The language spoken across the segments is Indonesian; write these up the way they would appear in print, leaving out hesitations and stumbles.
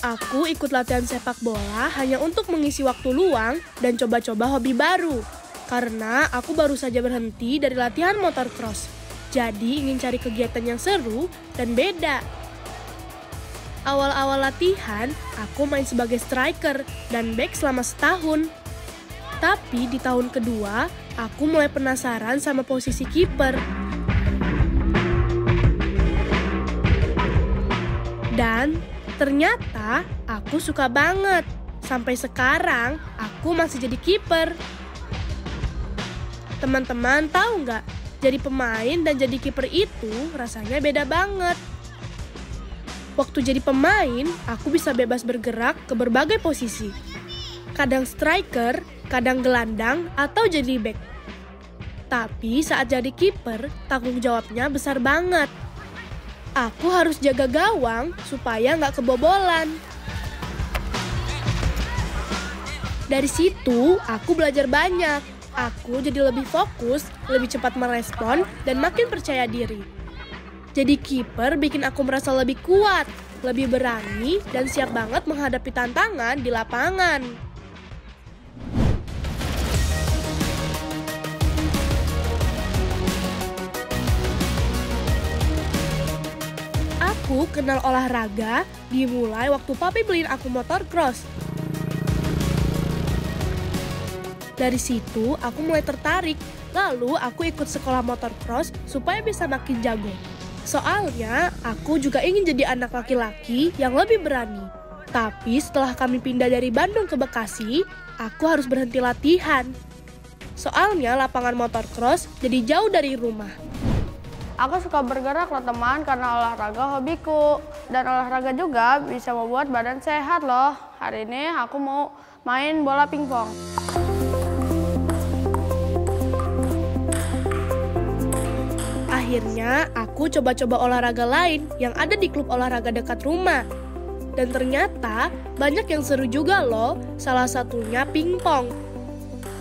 Aku ikut latihan sepak bola hanya untuk mengisi waktu luang dan coba-coba hobi baru. Karena aku baru saja berhenti dari latihan motocross. Jadi ingin cari kegiatan yang seru dan beda. Awal-awal latihan, aku main sebagai striker dan back selama setahun. Tapi di tahun kedua, aku mulai penasaran sama posisi kiper. Dan ternyata aku suka banget. Sampai sekarang aku masih jadi kiper. Teman-teman tahu nggak? Jadi pemain dan jadi kiper itu rasanya beda banget. Waktu jadi pemain, aku bisa bebas bergerak ke berbagai posisi. Kadang striker, kadang gelandang, atau jadi back. Tapi saat jadi kiper, tanggung jawabnya besar banget. Aku harus jaga gawang supaya nggak kebobolan. Dari situ, aku belajar banyak. Aku jadi lebih fokus, lebih cepat merespon, dan makin percaya diri. Jadi kiper bikin aku merasa lebih kuat, lebih berani, dan siap banget menghadapi tantangan di lapangan. Aku kenal olahraga dimulai waktu papi beliin aku motocross. Dari situ aku mulai tertarik, lalu aku ikut sekolah motocross supaya bisa makin jago. Soalnya aku juga ingin jadi anak laki-laki yang lebih berani. Tapi setelah kami pindah dari Bandung ke Bekasi, aku harus berhenti latihan. Soalnya lapangan motocross jadi jauh dari rumah. Aku suka bergerak loh teman karena olahraga hobiku. Dan olahraga juga bisa membuat badan sehat loh. Hari ini aku mau main bola pingpong. Akhirnya aku coba-coba olahraga lain yang ada di klub olahraga dekat rumah. Dan ternyata banyak yang seru juga loh, salah satunya pingpong.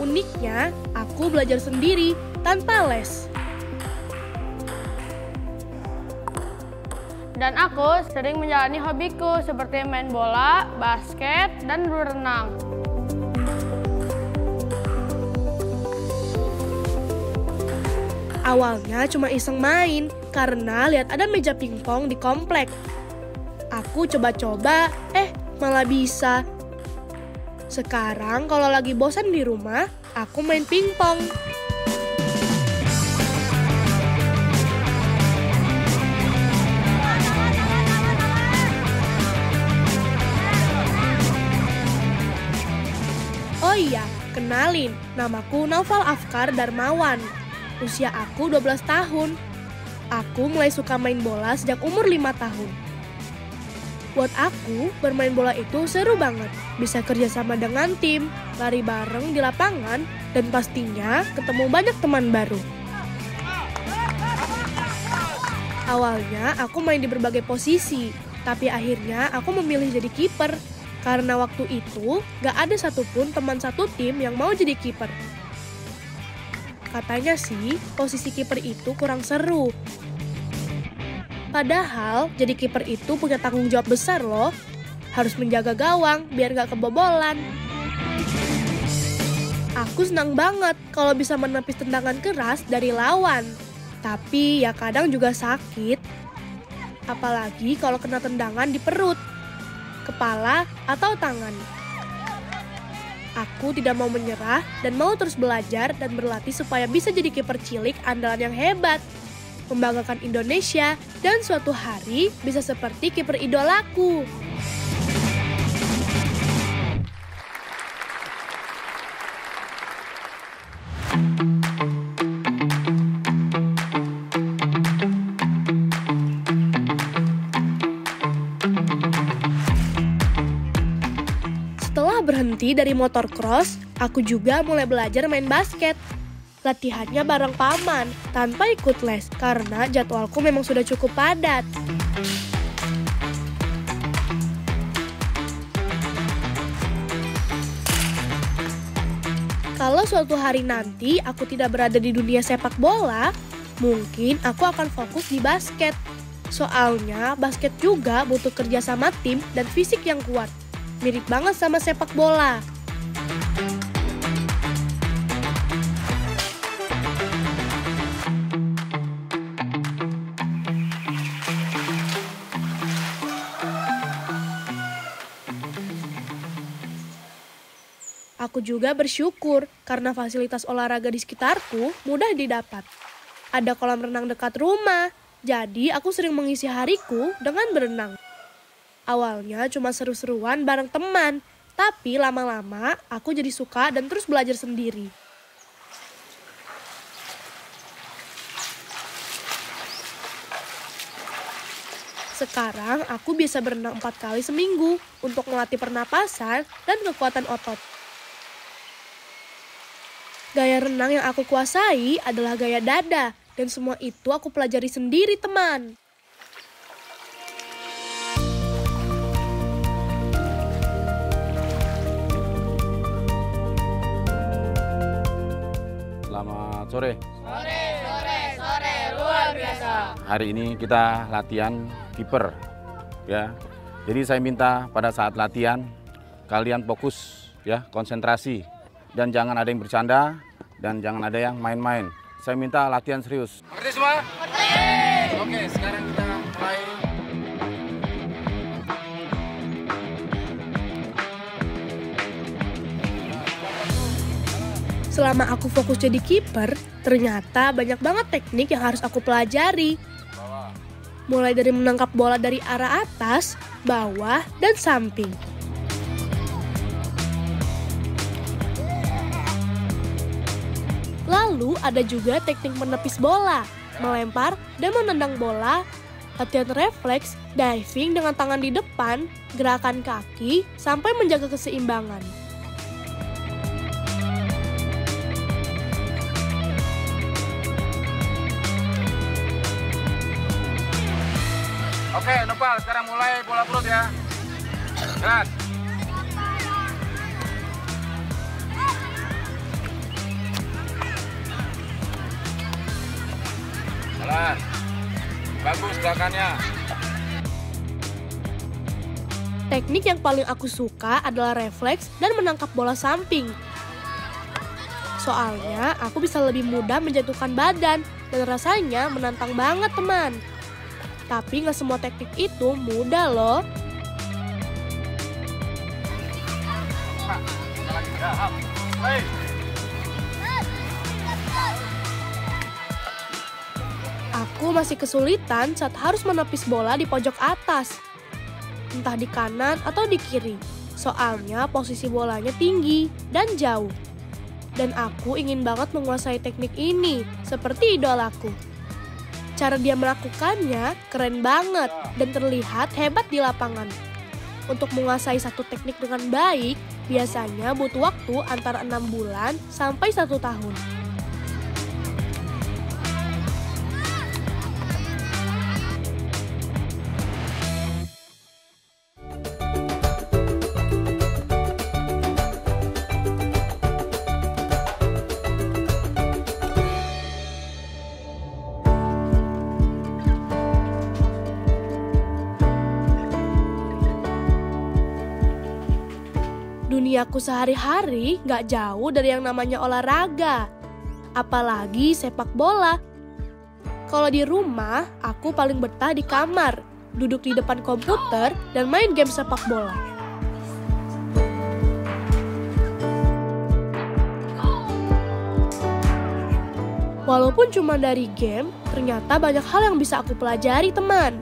Uniknya, aku belajar sendiri tanpa les. Dan aku sering menjalani hobiku seperti main bola, basket, dan berenang. Awalnya cuma iseng main karena lihat ada meja pingpong di komplek. Aku coba-coba, malah bisa. Sekarang kalau lagi bosan di rumah, aku main pingpong. Oh iya, kenalin, namaku Naufal Afkar Darmawan. Usia aku 12 tahun. Aku mulai suka main bola sejak umur 5 tahun. Buat aku, bermain bola itu seru banget. Bisa kerjasama dengan tim, lari bareng di lapangan, dan pastinya ketemu banyak teman baru. Awalnya aku main di berbagai posisi, tapi akhirnya aku memilih jadi kiper. Karena waktu itu gak ada satupun teman satu tim yang mau jadi kiper. Katanya sih, posisi kiper itu kurang seru. Padahal, jadi kiper itu punya tanggung jawab besar loh. Harus menjaga gawang biar gak kebobolan. Aku senang banget kalau bisa menepis tendangan keras dari lawan. Tapi ya kadang juga sakit. Apalagi kalau kena tendangan di perut, kepala, atau tangan. Aku tidak mau menyerah dan mau terus belajar dan berlatih supaya bisa jadi kiper cilik andalan yang hebat, membanggakan Indonesia, dan suatu hari bisa seperti kiper idolaku. Setelah berhenti dari motocross, aku juga mulai belajar main basket. Latihannya bareng paman, tanpa ikut les, karena jadwalku memang sudah cukup padat. Kalau suatu hari nanti aku tidak berada di dunia sepak bola, mungkin aku akan fokus di basket. Soalnya basket juga butuh kerja sama tim dan fisik yang kuat. Mirip banget sama sepak bola. Aku juga bersyukur karena fasilitas olahraga di sekitarku mudah didapat. Ada kolam renang dekat rumah, jadi aku sering mengisi hariku dengan berenang. Awalnya cuma seru-seruan bareng teman, tapi lama-lama aku jadi suka dan terus belajar sendiri. Sekarang aku bisa berenang 4 kali seminggu untuk melatih pernapasan dan kekuatan otot. Gaya renang yang aku kuasai adalah gaya dada, dan semua itu aku pelajari sendiri, teman. Selamat sore. Sore, luar biasa. Hari ini kita latihan kiper, ya. Jadi saya minta pada saat latihan kalian fokus, ya, konsentrasi. Dan jangan ada yang bercanda, dan jangan ada yang main-main. Saya minta latihan serius. Mengerti semua? Mengerti! Oke, sekarang kita mulai. Selama aku fokus jadi kiper, ternyata banyak banget teknik yang harus aku pelajari. Mulai dari menangkap bola dari arah atas, bawah, dan samping. Lalu ada juga teknik menepis bola, melempar dan menendang bola, latihan refleks, diving dengan tangan di depan, gerakan kaki, sampai menjaga keseimbangan. Oke, Nopal, sekarang mulai bola perut ya. Jalan. Jalan. Bagus gerakannya. Teknik yang paling aku suka adalah refleks dan menangkap bola samping. Soalnya aku bisa lebih mudah menjatuhkan badan dan rasanya menantang banget, teman. Tapi nggak semua teknik itu mudah loh. Aku masih kesulitan saat harus menepis bola di pojok atas. Entah di kanan atau di kiri. Soalnya posisi bolanya tinggi dan jauh. Dan aku ingin banget menguasai teknik ini, seperti idolaku. Cara dia melakukannya keren banget dan terlihat hebat di lapangan. Untuk menguasai satu teknik dengan baik, biasanya butuh waktu antara 6 bulan sampai 1 tahun. Duniaku sehari-hari gak jauh dari yang namanya olahraga. Apalagi sepak bola. Kalau di rumah, aku paling betah di kamar, duduk di depan komputer dan main game sepak bola. Walaupun cuma dari game, ternyata banyak hal yang bisa aku pelajari, teman.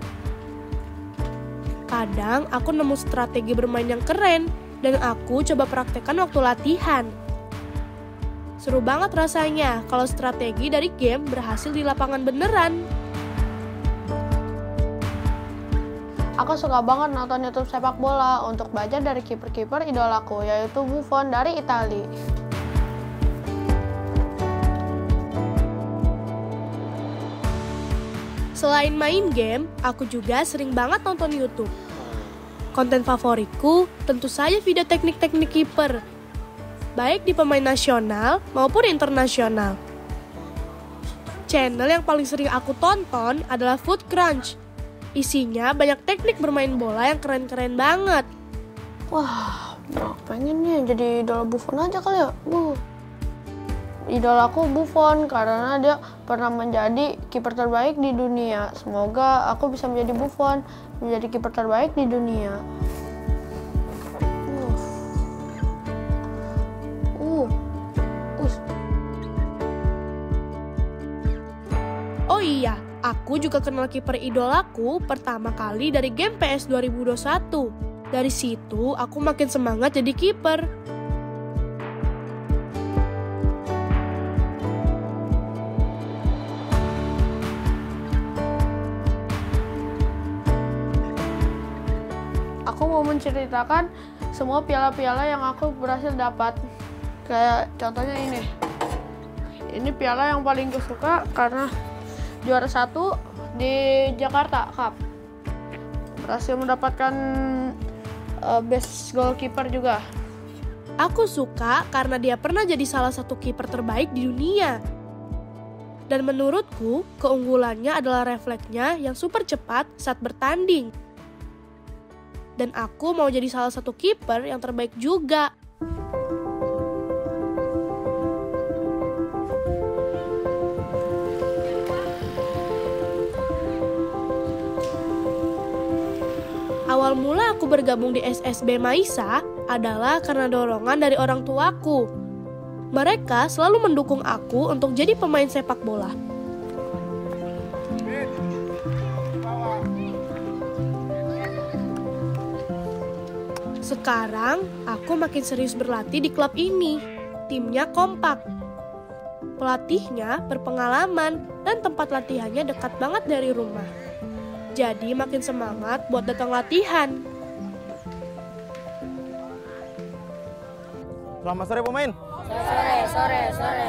Kadang aku nemu strategi bermain yang keren, dan aku coba praktekkan waktu latihan. Seru banget rasanya kalau strategi dari game berhasil di lapangan beneran. Aku suka banget nonton YouTube sepak bola untuk belajar dari kiper-kiper idolaku, yaitu Buffon dari Italia. Selain main game, aku juga sering banget nonton YouTube. Konten favoritku tentu saja video teknik-teknik kiper, baik di pemain nasional maupun internasional. Channel yang paling sering aku tonton adalah Food Crunch. Isinya banyak teknik bermain bola yang keren-keren banget. Wah, pengen nih jadi idola Buffon aja kali ya. Idolaku Buffon karena dia pernah menjadi kiper terbaik di dunia. Semoga aku bisa menjadi Buffon, menjadi kiper terbaik di dunia. Oh iya, aku juga kenal kiper idolaku pertama kali dari game PS 2021. Dari situ, aku makin semangat jadi kiper. Aku mau menceritakan semua piala-piala yang aku berhasil dapat. Kayak contohnya ini. Ini piala yang paling gue suka karena juara 1 di Jakarta Cup. Berhasil mendapatkan best goalkeeper juga. Aku suka karena dia pernah jadi salah satu kiper terbaik di dunia. Dan menurutku, keunggulannya adalah refleksnya yang super cepat saat bertanding. Dan aku mau jadi salah satu kiper yang terbaik juga. Awal mula aku bergabung di SSB Maisa adalah karena dorongan dari orang tuaku. Mereka selalu mendukung aku untuk jadi pemain sepak bola. Sekarang, aku makin serius berlatih di klub ini. Timnya kompak. Pelatihnya berpengalaman dan tempat latihannya dekat banget dari rumah. Jadi makin semangat buat datang latihan. Selamat sore pemain. Sore,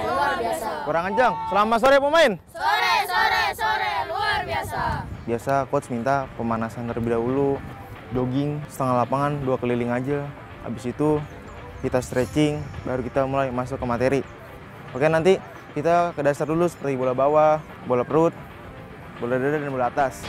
luar biasa. Kurang kencang. Selamat sore pemain. Sore, luar biasa. Biasa coach minta pemanasan terlebih dahulu. Jogging setengah lapangan 2 keliling aja. Habis itu kita stretching, baru kita mulai masuk ke materi. Oke, nanti kita ke dasar dulu seperti bola bawah, bola perut, bola dada, dan bola atas.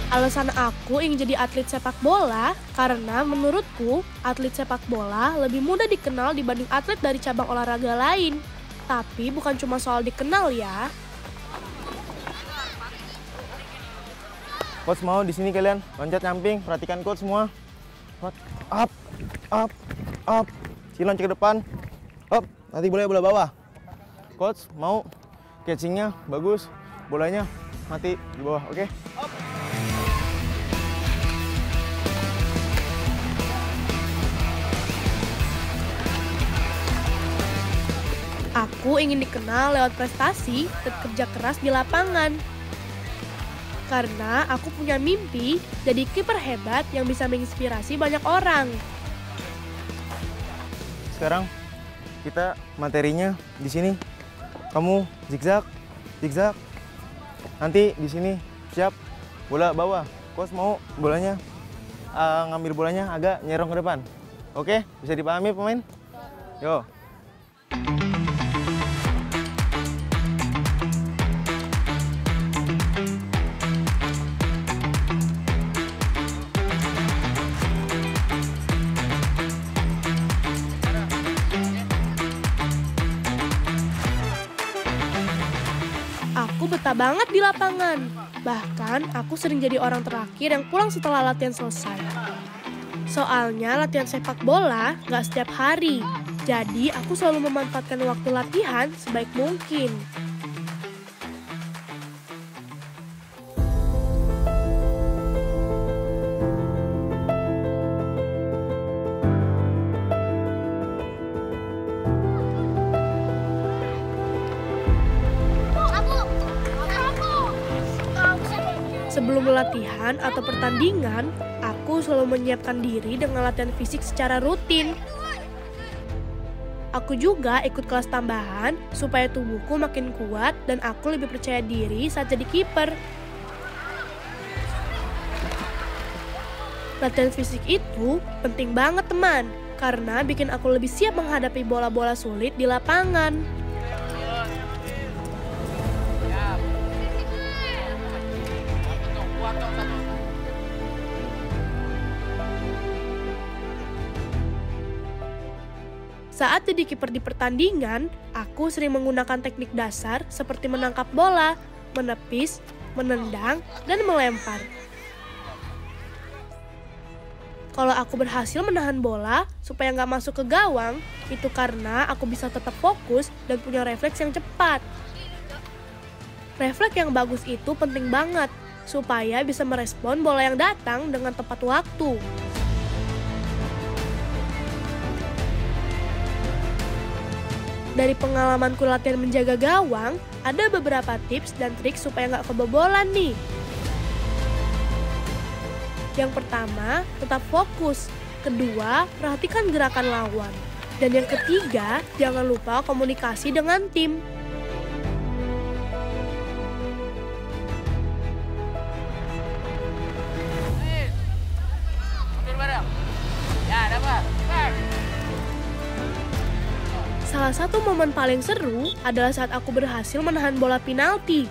Alasan aku ingin jadi atlet sepak bola karena menurutku atlet sepak bola lebih mudah dikenal dibanding atlet dari cabang olahraga lain. Tapi bukan cuma soal dikenal ya. Coach mau di sini kalian loncat nyamping, perhatikan coach semua. Up. Loncat ke depan. Up, nanti bola bawah. Coach mau catchingnya bagus, bolanya mati di bawah, oke? Up. Aku ingin dikenal lewat prestasi dan kerja keras di lapangan. Karena aku punya mimpi jadi kiper hebat yang bisa menginspirasi banyak orang. Sekarang kita materinya di sini. Kamu zigzag. Nanti di sini siap bola bawah. Coach mau bolanya ngambil bolanya agak nyerong ke depan. Oke, bisa dipahami pemain? Yo. Aku betah banget di lapangan. Bahkan aku sering jadi orang terakhir yang pulang setelah latihan selesai. Soalnya latihan sepak bola nggak setiap hari. Jadi aku selalu memanfaatkan waktu latihan sebaik mungkin. Sebelum latihan atau pertandingan, aku selalu menyiapkan diri dengan latihan fisik secara rutin. Aku juga ikut kelas tambahan supaya tubuhku makin kuat dan aku lebih percaya diri saat jadi kiper. Latihan fisik itu penting banget teman, karena bikin aku lebih siap menghadapi bola-bola sulit di lapangan. Saat jadi kiper di pertandingan, aku sering menggunakan teknik dasar seperti menangkap bola, menepis, menendang, dan melempar. Kalau aku berhasil menahan bola supaya nggak masuk ke gawang, itu karena aku bisa tetap fokus dan punya refleks yang cepat. Refleks yang bagus itu penting banget, supaya bisa merespon bola yang datang dengan tepat waktu. Dari pengalamanku latihan menjaga gawang, ada beberapa tips dan trik supaya nggak kebobolan nih. Yang pertama, tetap fokus. Kedua, perhatikan gerakan lawan. Dan yang ketiga, jangan lupa komunikasi dengan tim. Salah satu momen paling seru adalah saat aku berhasil menahan bola penalti.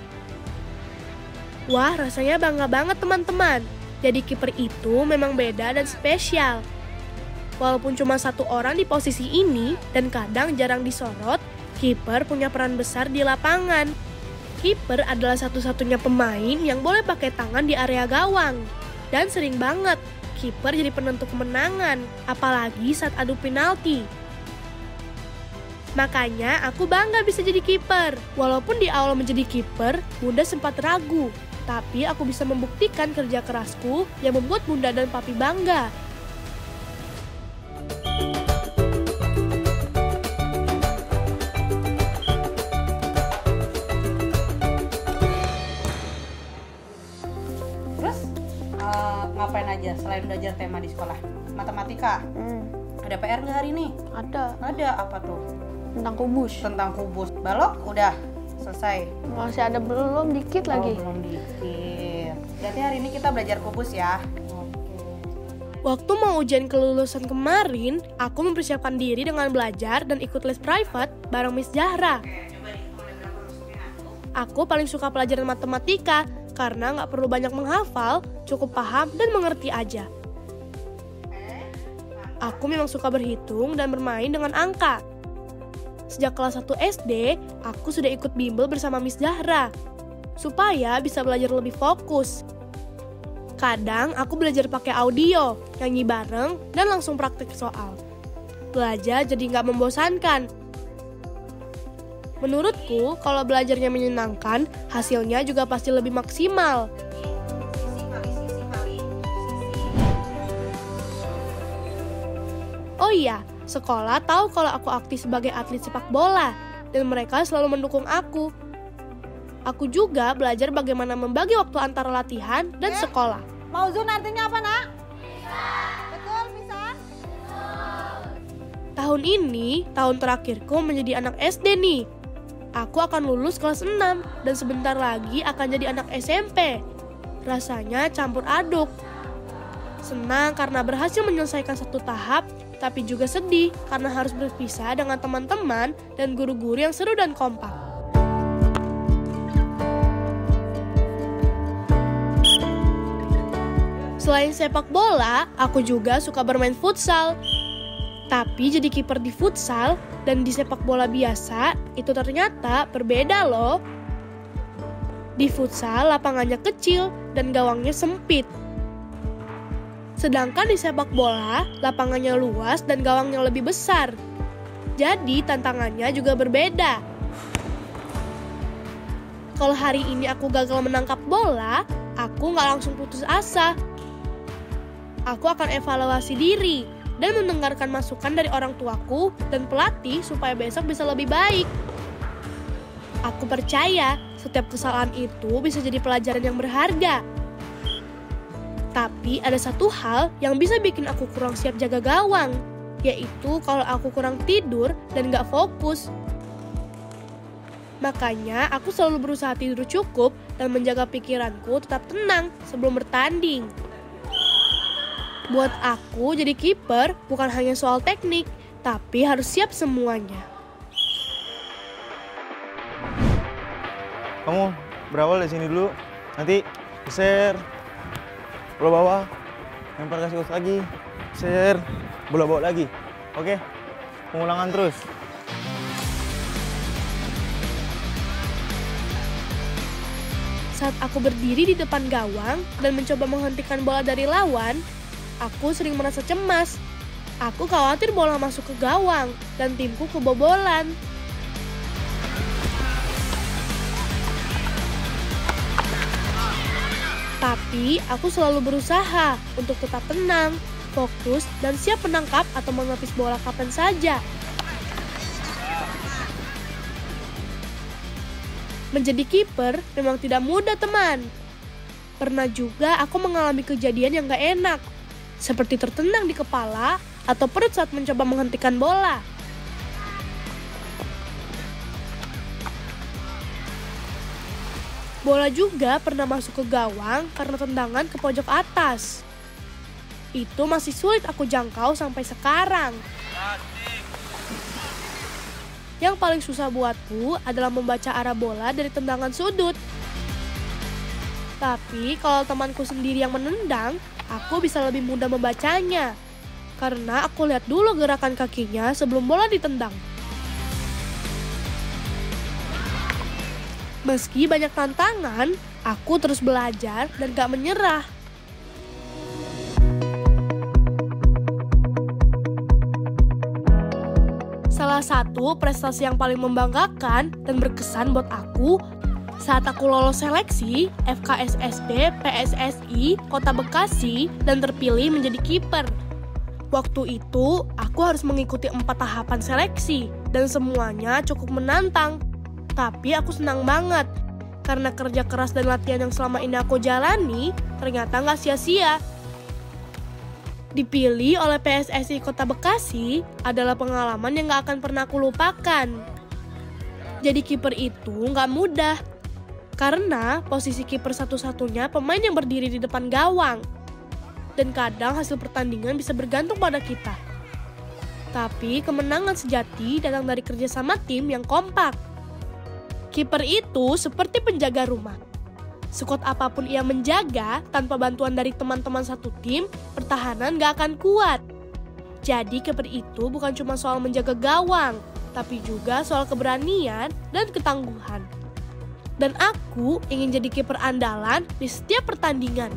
Wah, rasanya bangga banget teman-teman. Jadi kiper itu memang beda dan spesial. Walaupun cuma satu orang di posisi ini dan kadang jarang disorot, kiper punya peran besar di lapangan. Kiper adalah satu-satunya pemain yang boleh pakai tangan di area gawang. Dan sering banget, kiper jadi penentu kemenangan, apalagi saat adu penalti. Makanya aku bangga bisa jadi kiper. Walaupun di awal menjadi kiper, Bunda sempat ragu. Tapi aku bisa membuktikan kerja kerasku yang membuat Bunda dan Papi bangga. Terus ngapain aja selain belajar tema di sekolah? Matematika? Ada PR nggak hari ini? Ada. Ada, apa tuh? Tentang kubus. Tentang kubus. Balok udah selesai. Masih ada belum dikit lagi. Belum dikit. Berarti hari ini kita belajar kubus ya. Waktu mau ujian kelulusan kemarin, aku mempersiapkan diri dengan belajar dan ikut les private bareng Miss Zahra. Aku paling suka pelajaran matematika karena nggak perlu banyak menghafal, cukup paham dan mengerti aja. Aku memang suka berhitung dan bermain dengan angka. Sejak kelas 1 SD, aku sudah ikut bimbel bersama Miss Zahra, supaya bisa belajar lebih fokus. Kadang aku belajar pakai audio, nyanyi bareng, dan langsung praktik soal. Belajar jadi nggak membosankan. Menurutku, kalau belajarnya menyenangkan, hasilnya juga pasti lebih maksimal. Oh iya, sekolah tahu kalau aku aktif sebagai atlet sepak bola, dan mereka selalu mendukung aku. Aku juga belajar bagaimana membagi waktu antara latihan dan sekolah. Mauzun artinya apa, Nak? Bisa. Betul, bisa? Tahun ini, tahun terakhirku menjadi anak SD nih. Aku akan lulus kelas 6 dan sebentar lagi akan jadi anak SMP. Rasanya campur aduk. Senang karena berhasil menyelesaikan satu tahap, tapi juga sedih karena harus berpisah dengan teman-teman dan guru-guru yang seru dan kompak. Selain sepak bola, aku juga suka bermain futsal. Tapi jadi kiper di futsal dan di sepak bola biasa itu ternyata berbeda loh. Di futsal lapangannya kecil dan gawangnya sempit. Sedangkan di sepak bola lapangannya luas dan gawangnya lebih besar. Jadi tantangannya juga berbeda. Kalau hari ini aku gagal menangkap bola, aku nggak langsung putus asa. Aku akan evaluasi diri dan mendengarkan masukan dari orang tuaku dan pelatih supaya besok bisa lebih baik. Aku percaya setiap kesalahan itu bisa jadi pelajaran yang berharga. Tapi ada satu hal yang bisa bikin aku kurang siap jaga gawang, yaitu kalau aku kurang tidur dan gak fokus. Makanya aku selalu berusaha tidur cukup dan menjaga pikiranku tetap tenang sebelum bertanding. Buat aku jadi kiper bukan hanya soal teknik, tapi harus siap semuanya. Kamu berawal dari sini dulu, nanti geser, bola bawah, lempar kasih coach lagi, geser, bola bawah lagi. Oke, pengulangan terus. Saat aku berdiri di depan gawang dan mencoba menghentikan bola dari lawan, aku sering merasa cemas. Aku khawatir bola masuk ke gawang dan timku kebobolan. Tapi aku selalu berusaha untuk tetap tenang, fokus, dan siap menangkap atau menepis bola kapan saja. Menjadi kiper memang tidak mudah, teman. Pernah juga aku mengalami kejadian yang gak enak, seperti tertendang di kepala atau perut saat mencoba menghentikan bola. Bola juga pernah masuk ke gawang karena tendangan ke pojok atas. Itu masih sulit aku jangkau sampai sekarang. Yang paling susah buatku adalah membaca arah bola dari tendangan sudut. Tapi kalau temanku sendiri yang menendang, aku bisa lebih mudah membacanya. Karena aku lihat dulu gerakan kakinya sebelum bola ditendang. Meski banyak tantangan, aku terus belajar dan gak menyerah. Salah satu prestasi yang paling membanggakan dan berkesan buat aku saat aku lolos seleksi FKSSB PSSI Kota Bekasi dan terpilih menjadi kiper. Waktu itu aku harus mengikuti 4 tahapan seleksi dan semuanya cukup menantang. Tapi aku senang banget karena kerja keras dan latihan yang selama ini aku jalani ternyata gak sia-sia. Dipilih oleh PSSI Kota Bekasi adalah pengalaman yang gak akan pernah aku lupakan. Jadi kiper itu gak mudah, karena posisi kiper satu-satunya pemain yang berdiri di depan gawang. Dan kadang hasil pertandingan bisa bergantung pada kita. Tapi kemenangan sejati datang dari kerjasama tim yang kompak. Kiper itu seperti penjaga rumah. Sekuat apapun ia menjaga, tanpa bantuan dari teman-teman satu tim, pertahanan gak akan kuat. Jadi kiper itu bukan cuma soal menjaga gawang, tapi juga soal keberanian dan ketangguhan. Dan aku ingin jadi kiper andalan di setiap pertandingan.